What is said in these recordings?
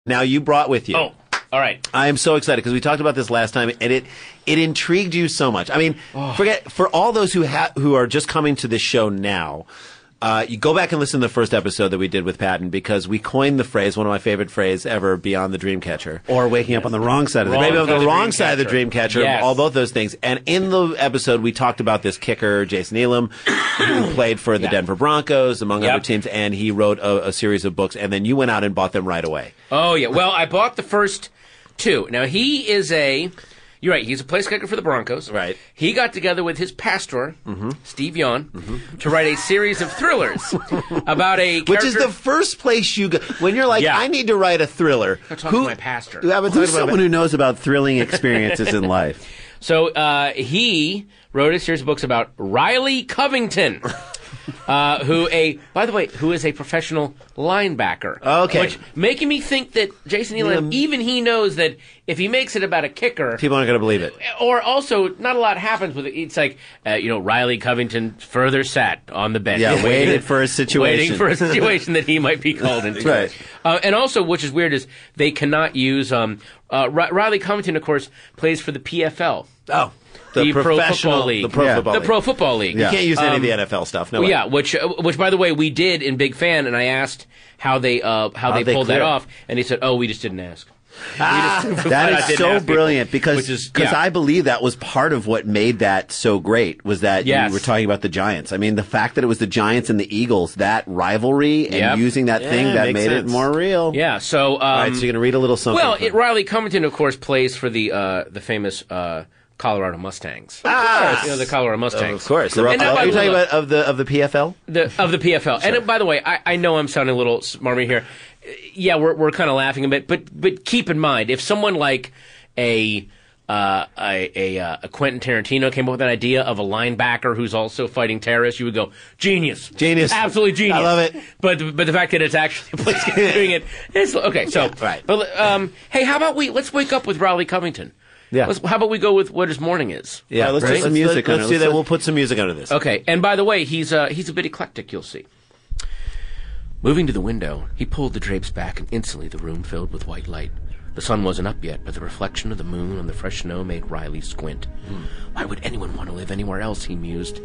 Now you brought with you. Oh, all right. I am so excited because we talked about this last time, and it intrigued you so much. I mean, for all those who are just coming to this show now. You go back and listen to the first episode that we did with Patton because we coined the phrase, one of my favorite phrases ever, beyond the dreamcatcher. Or waking up on the wrong side of the Maybe on the wrong side of the dreamcatcher, Yes. all both those things. And in the episode, we talked about this kicker, Jason Elam, who played for the Denver Broncos, among other teams, and he wrote a series of books, and then you went out and bought them right away. Oh, yeah. Well, I bought the first two. Now, he is You're right. He's a place kicker for the Broncos. Right. He got together with his pastor, Steve Yon, to write a series of thrillers about a character. Which is the first place you go. When you're like, I need to write a thriller. I'll talk to my pastor. Who's someone who knows about thrilling experiences in life? So he wrote a series of books about Riley Covington. Who is a professional linebacker. Okay. Which making me think that Jason Elam, even he knows that if he makes it about a kicker, people aren't going to believe it. Or also, not a lot happens with it. It's like, Riley Covington further sat on the bench. Yeah, waited for a situation. Waiting for a situation that he might be called into. Right. And also, which is weird, is they cannot use, Riley Covington, of course, plays for the PFL. Oh. The Pro Football League. The Pro Football League. You can't use any of the NFL stuff. No way. Yeah, which by the way we did in Big Fan, and I asked how they pulled that off, and he said, "Oh, we just didn't ask." That is so brilliant because I believe that was part of what made that so great was that you were talking about the Giants. I mean, the fact that it was the Giants and the Eagles, that rivalry and using that thing that made it more real. Yeah. So, all right, so you're going to read a little something. Well, Riley Covington, of course, plays for the famous Colorado Mustangs. The Colorado Mustangs. Of course. And now, are you talking about of the PFL? Of the PFL. Sure. And by the way, I know I'm sounding a little smarmy here. Yeah, we're kind of laughing a bit, but keep in mind, if someone like a Quentin Tarantino came up with an idea of a linebacker who's also fighting terrorists, you would go, genius, absolutely genius. I love it. But the fact that it's actually a place doing it, it's okay. So, right. But hey, how about let's wake up with Riley Covington. Yeah. How about we go with What Is Morning Is? Yeah, let's do some music. Let's do that. We'll put some music under this. Okay. And by the way, he's a bit eclectic. You'll see. Moving to the window, he pulled the drapes back, and instantly the room filled with white light. The sun wasn't up yet, but the reflection of the moon on the fresh snow made Riley squint. Why would anyone want to live anywhere else, he mused.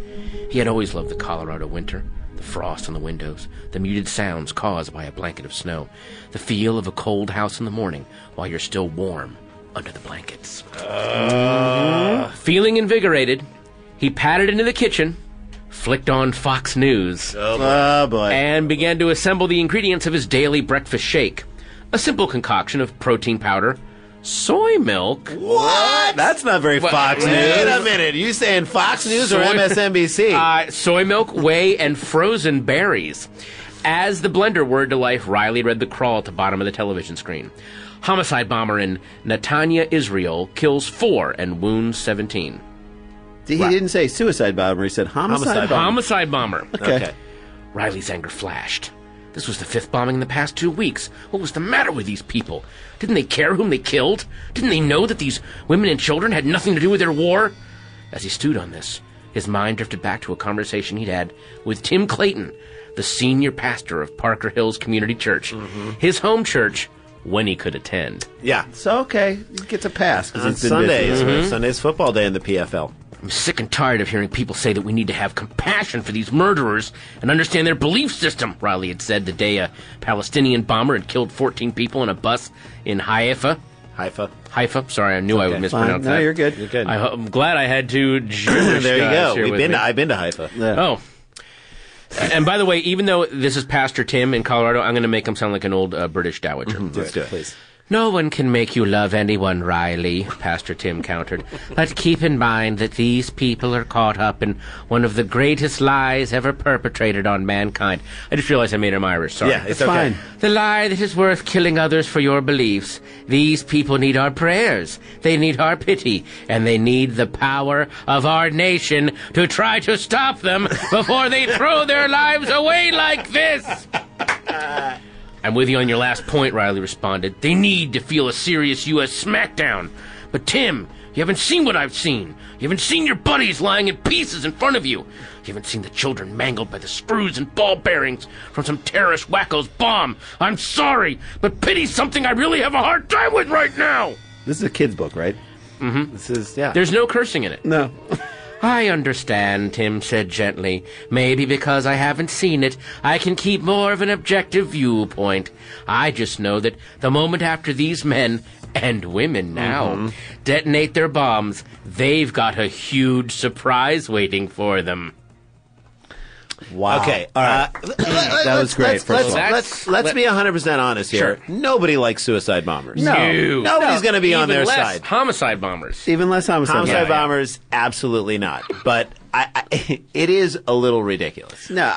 He had always loved the Colorado winter, the frost on the windows, the muted sounds caused by a blanket of snow, the feel of a cold house in the morning while you're still warm under the blankets. Feeling invigorated, he padded into the kitchen, flicked on Fox News, oh boy, and began to assemble the ingredients of his daily breakfast shake. A simple concoction of protein powder, soy milk. What? That's not very Fox News. Wait a minute. Are you saying Fox News or MSNBC? Soy milk, whey, and frozen berries. As the blender whirred to life, Riley read the crawl at the bottom of the television screen. Homicide bomber in Netanya, Israel, kills 4 and wounds 17. He didn't say suicide bomber. He said homicide bomber. Homicide bomber. Okay. Riley's anger flashed. This was the 5th bombing in the past 2 weeks. What was the matter with these people? Didn't they care whom they killed? Didn't they know that these women and children had nothing to do with their war? As he stewed on this, his mind drifted back to a conversation he'd had with Tim Clayton, the senior pastor of Parker Hills Community Church, his home church, when he could attend. Yeah. So, okay, he gets a pass. On Sundays. Sunday's football day in the PFL. I'm sick and tired of hearing people say that we need to have compassion for these murderers and understand their belief system, Riley had said the day a Palestinian bomber had killed 14 people in a bus in Haifa. Haifa. Sorry, I knew I would mispronounce that. No, you're good. You're good. I'm glad I had two Jewish there you guys go. here I've been to Haifa. Yeah. Oh. And by the way, even though this is Pastor Tim in Colorado, I'm going to make him sound like an old British dowager. Let's do it, please. No one can make you love anyone, Riley, Pastor Tim countered. But keep in mind that these people are caught up in one of the greatest lies ever perpetrated on mankind. I just realized I made him Irish, sorry. Yeah, it's okay. fine. The lie that is worth killing others for your beliefs. These people need our prayers. They need our pity. And they need the power of our nation to try to stop them before they throw their lives away like this. I'm with you on your last point, Riley responded. They need to feel a serious U.S. smackdown. But Tim, You haven't seen what I've seen. You haven't seen your buddies lying in pieces in front of you. You haven't seen the children mangled by the screws and ball bearings from some terrorist wacko's bomb. I'm sorry, but pity's something I really have a hard time with right now. This is a kid's book, right? Mm-hmm. This is, yeah. There's no cursing in it. No. I understand, Tim said gently. Maybe because I haven't seen it, I can keep more of an objective viewpoint. I just know that the moment after these men, and women now, detonate their bombs, they've got a huge surprise waiting for them. Wow. Okay. All right. That was great. Let's be 100% honest here. Sure. Nobody likes suicide bombers. No. Nobody's going to be on their Even less side. homicide bombers. Even less homicide. Homicide bombers, absolutely not. But it is a little ridiculous. No,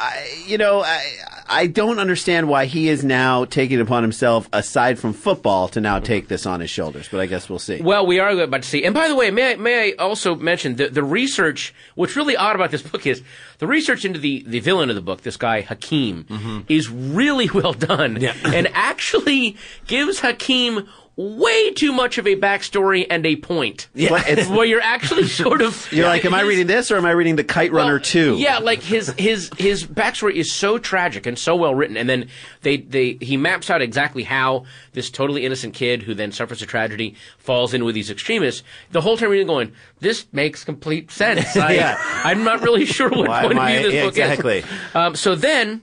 I don't understand why he is now taking it upon himself, aside from football, to now take this on his shoulders. But I guess we'll see. Well, we are about to see. And by the way, may I also mention the research, what's really odd about this book is the research into the villain of the book, this guy Hakim, is really well done. Yeah. And actually gives Hakim way too much of a backstory and a point. Yeah. Where you're actually sort of... You're like, am I reading this or am I reading The Kite Runner 2? Yeah, like his backstory is so tragic and so well written, and then he maps out exactly how this totally innocent kid who then suffers a tragedy falls in with these extremists. The whole time reading going, this makes complete sense. I'm not really sure what point of view this book is. Exactly. So then...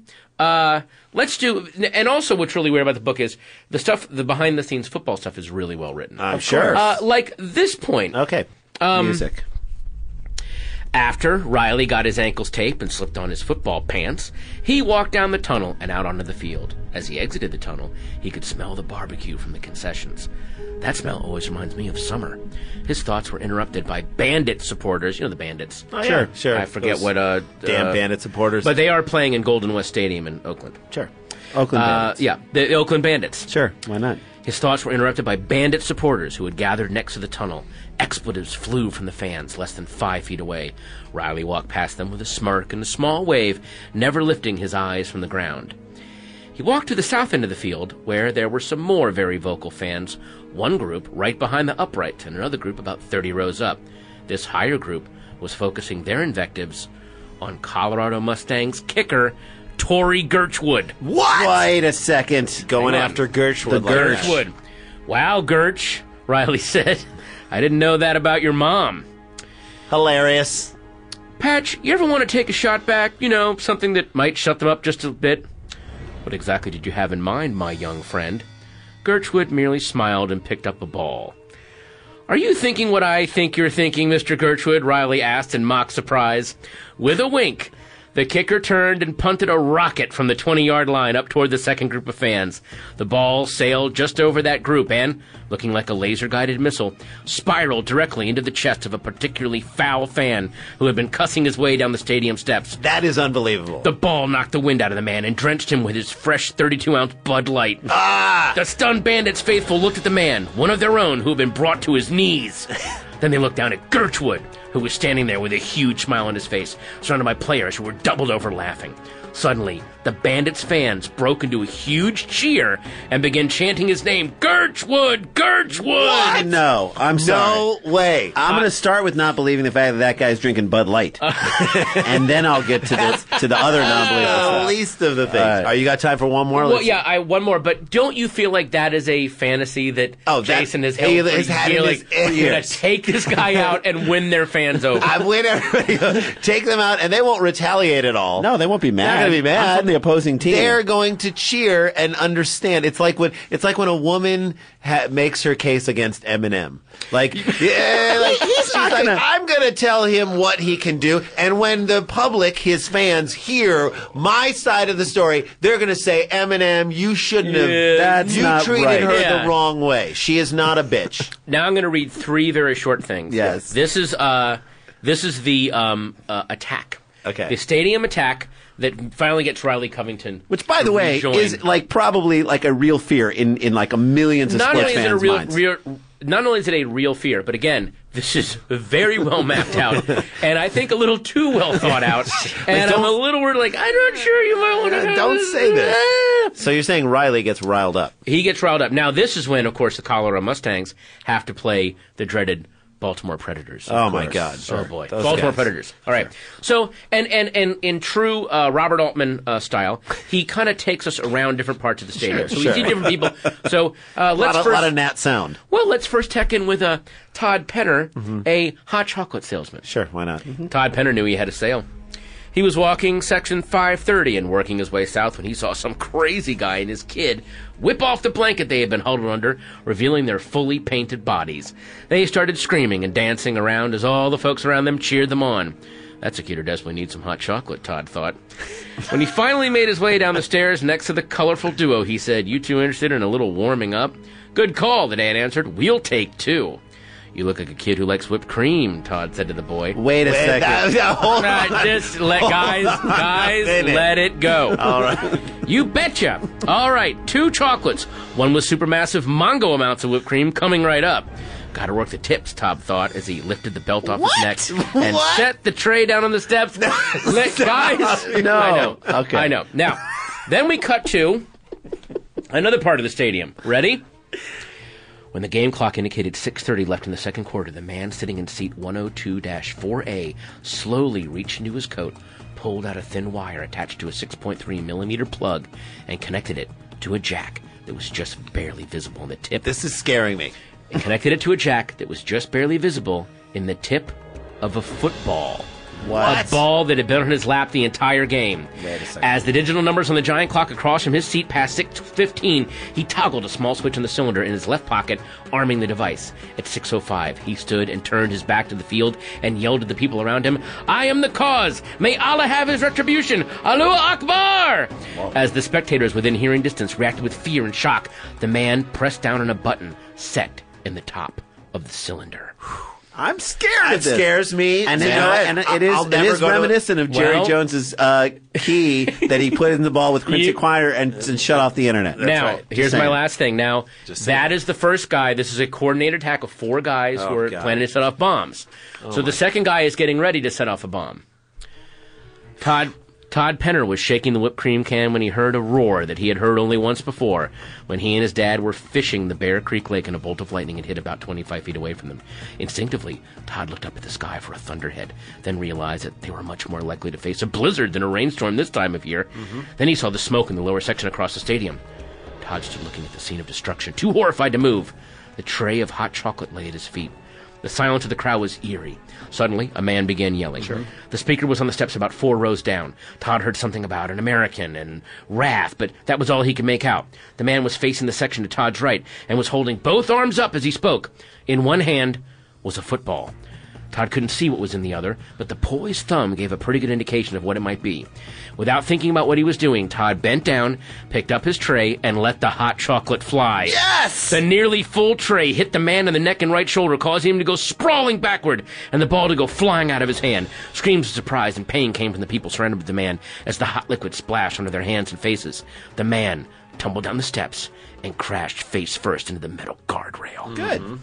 let's do, and also what's really weird about the book is the behind the scenes football stuff is really well written. I'm sure. Like this point. Okay. Music. After Riley got his ankles taped and slipped on his football pants, he walked down the tunnel and out onto the field. As he exited the tunnel, he could smell the barbecue from the concessions. That smell always reminds me of summer. His thoughts were interrupted by Bandit supporters. You know the Bandits. Oh, yeah. Sure. I forget what... damn Bandit supporters. But they are playing in Golden West Stadium in Oakland. Sure. Oakland Bandits. Yeah, the Oakland Bandits. Sure, why not? His thoughts were interrupted by Bandit supporters who had gathered next to the tunnel. Expletives flew from the fans less than 5 feet away. Riley walked past them with a smirk and a small wave, never lifting his eyes from the ground. He walked to the south end of the field, where there were some more very vocal fans, one group right behind the uprights and another group about 30 rows up. This higher group was focusing their invectives on Colorado Mustangs kicker Torrey Gerchwood. What? Wait a second. Going after Gerchwood. Gerchwood. Wow, Gerch, Riley said. I didn't know that about your mom. Hilarious. Patch, you ever want to take a shot back? You know, something that might shut them up just a bit? What exactly did you have in mind, my young friend? Gerchwood merely smiled and picked up a ball. Are you thinking what I think you're thinking, Mr. Gerchwood? Riley asked in mock surprise. With a wink, the kicker turned and punted a rocket from the 20-yard line up toward the second group of fans. The ball sailed just over that group and, looking like a laser-guided missile, spiraled directly into the chest of a particularly foul fan who had been cussing his way down the stadium steps. That is unbelievable. The ball knocked the wind out of the man and drenched him with his fresh 32-ounce Bud Light. Ah! The stunned Bandits faithful looked at the man, one of their own, who had been brought to his knees. Then they looked down at Gerchwood, who was standing there with a huge smile on his face, surrounded by players who were doubled over laughing. Suddenly, the Bandits' fans broke into a huge cheer and began chanting his name, Gerchwood! Gerchwood! What? No, I'm sorry. No way. I'm going to start with not believing the fact that guy's drinking Bud Light. And then I'll get to the other non-believable stuff. The least of the things. You got time for one more? Well, yeah, one more. But don't you feel like that is a fantasy that Jason has held for a year? Like, we're going to take this guy out and win their fans over. I win everybody. Take them out, and they won't retaliate at all. No, they won't be mad. They're going to be mad. I'm from the opposing team. They're going to cheer and understand. It's like when a woman makes her case against Eminem. Like, yeah, like she's like, I'm going to tell him what he can do. And when the public, his fans, hear my side of the story, they're going to say, Eminem, you shouldn't have. That's you treated her the wrong way. She is not a bitch. Now I'm going to read 3 very short things. Yes. This is the attack. Okay. The stadium attack that finally gets Riley Covington. Which, by the way, is like probably like a real fear in like a millions of sports fans' minds. Not only is it a real fear, but again, this is very well mapped out, and I think a little too well thought out. And I'm a little worried, like, I'm not sure you might want to. Don't say this. So you're saying Riley gets riled up? He gets riled up. Now, this is when, of course, the Colorado Mustangs have to play the dreaded Baltimore Predators. Oh, my God. Oh, boy. Baltimore Predators. All right. So, and in true Robert Altman style, he kind of takes us around different parts of the stadium. So we see different people. So let's first... A lot of Nat sound. Well, let's first check in with Todd Penner, a hot chocolate salesman. Sure, why not? Todd Penner knew he had a sale. He was walking section 530 and working his way south when he saw some crazy guy and his kid whip off the blanket they had been huddled under, revealing their fully painted bodies. They started screaming and dancing around as all the folks around them cheered them on. That's a kid who desperately needs some hot chocolate, Todd thought. When he finally made his way down the stairs next to the colorful duo, he said, "You two interested in a little warming up?" "Good call," the dad answered. "We'll take two." "You look like a kid who likes whipped cream," Todd said to the boy. Wait a second. Just guys, let it go. All right. You betcha. All right, 2 chocolates. One with supermassive Mongo amounts of whipped cream coming right up. Gotta work the tips, Todd thought as he lifted the belt off his neck and set the tray down on the steps. Guys. No. I know. Okay. I know. Now, then we cut to another part of the stadium. Ready? When the game clock indicated 6:30 left in the second quarter, the man sitting in seat 102-4A slowly reached into his coat, pulled out a thin wire attached to a 6.3-millimeter plug, and connected it to a jack that was just barely visible in the tip. This is scaring me. And connected it to a jack that was just barely visible in the tip of a football. What? A ball that had been on his lap the entire game. Wait a second. As the digital numbers on the giant clock across from his seat passed 6:15, he toggled a small switch on the cylinder in his left pocket, arming the device. At 6:05, he stood and turned his back to the field and yelled at the people around him, "I am the cause! May Allah have his retribution! Allahu Akbar!" Whoa. As the spectators within hearing distance reacted with fear and shock, the man pressed down on a button set in the top of the cylinder. I'm scared of this. It scares me. And, it is reminiscent of Jerry Jones's key that he put in the ball with Quincy Quire and shut off the internet. That's now, here's my last thing. Now, that is the first guy. This is a coordinated attack of 4 guys who are planning to set off bombs. So the second guy is getting ready to set off a bomb. Todd Penner was shaking the whipped cream can when he heard a roar that he had heard only once before, when he and his dad were fishing the Bear Creek Lake and a bolt of lightning had hit about 25 feet away from them. Instinctively, Todd looked up at the sky for a thunderhead, then realized that they were much more likely to face a blizzard than a rainstorm this time of year. Then he saw the smoke in the lower section across the stadium. Todd stood looking at the scene of destruction, too horrified to move. The tray of hot chocolate lay at his feet. The silence of the crowd was eerie. Suddenly, a man began yelling. Sure. The speaker was on the steps about 4 rows down. Todd heard something about an American and wrath, but that was all he could make out. The man was facing the section to Todd's right and was holding both arms up as he spoke. In one hand was a football. Todd couldn't see what was in the other, but the poised thumb gave a pretty good indication of what it might be. Without thinking about what he was doing, Todd bent down, picked up his tray, and let the hot chocolate fly. Yes! The nearly full tray hit the man in the neck and right shoulder, causing him to go sprawling backward, and the ball to go flying out of his hand. Screams of surprise and pain came from the people surrounded with the man as the hot liquid splashed onto their hands and faces. The man tumbled down the steps and crashed face first into the metal guardrail.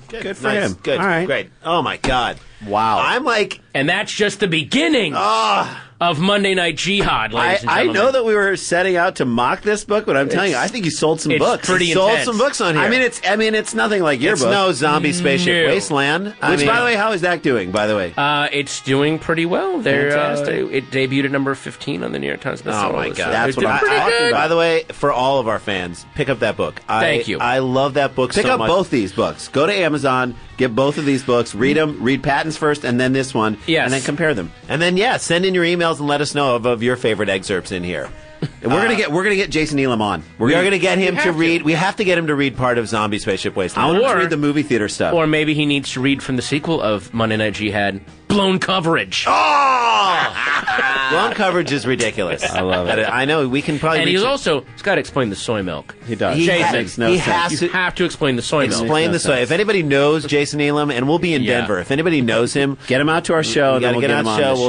Good for him. Good. All right. Great. Oh, my God. Wow. I'm like... And that's just the beginning of Monday Night Jihad, ladies and I gentlemen. know that we were setting out to mock this book, but I'm telling you, I think you sold some books. Pretty sold intense. some books on here. I mean, it's nothing like your book. No zombie spaceship wasteland. By the way, how is that doing, by the way? It's doing pretty well. Fantastic. It debuted at number 15 on the New York Times bestseller. Oh, my list. God. That's what I'm talking about. By the way, for all of our fans, pick up that book. Thank you. I love that book so much. Pick up both these books. Go to Amazon, get both of these books, read them, read Patton's first, and then this one, and then compare them. And then, send in your emails and let us know of your favorite excerpts in here. We're gonna get Jason Elam on. We are gonna get him to read. We have to get him to read part of Zombie Spaceship Wasteland. I want him to read the movie theater stuff. Or maybe he needs to read from the sequel of Monday Night Jihad, Blown Coverage. Blown coverage is ridiculous. I love it. I know we can probably. And he's got to explain the soy milk. He does. He makes no sense. You have to explain the soy milk. Explain the soy. If anybody knows Jason Elam, and we'll be in Denver. If anybody knows him, get him out to our show. We got to get him on the show.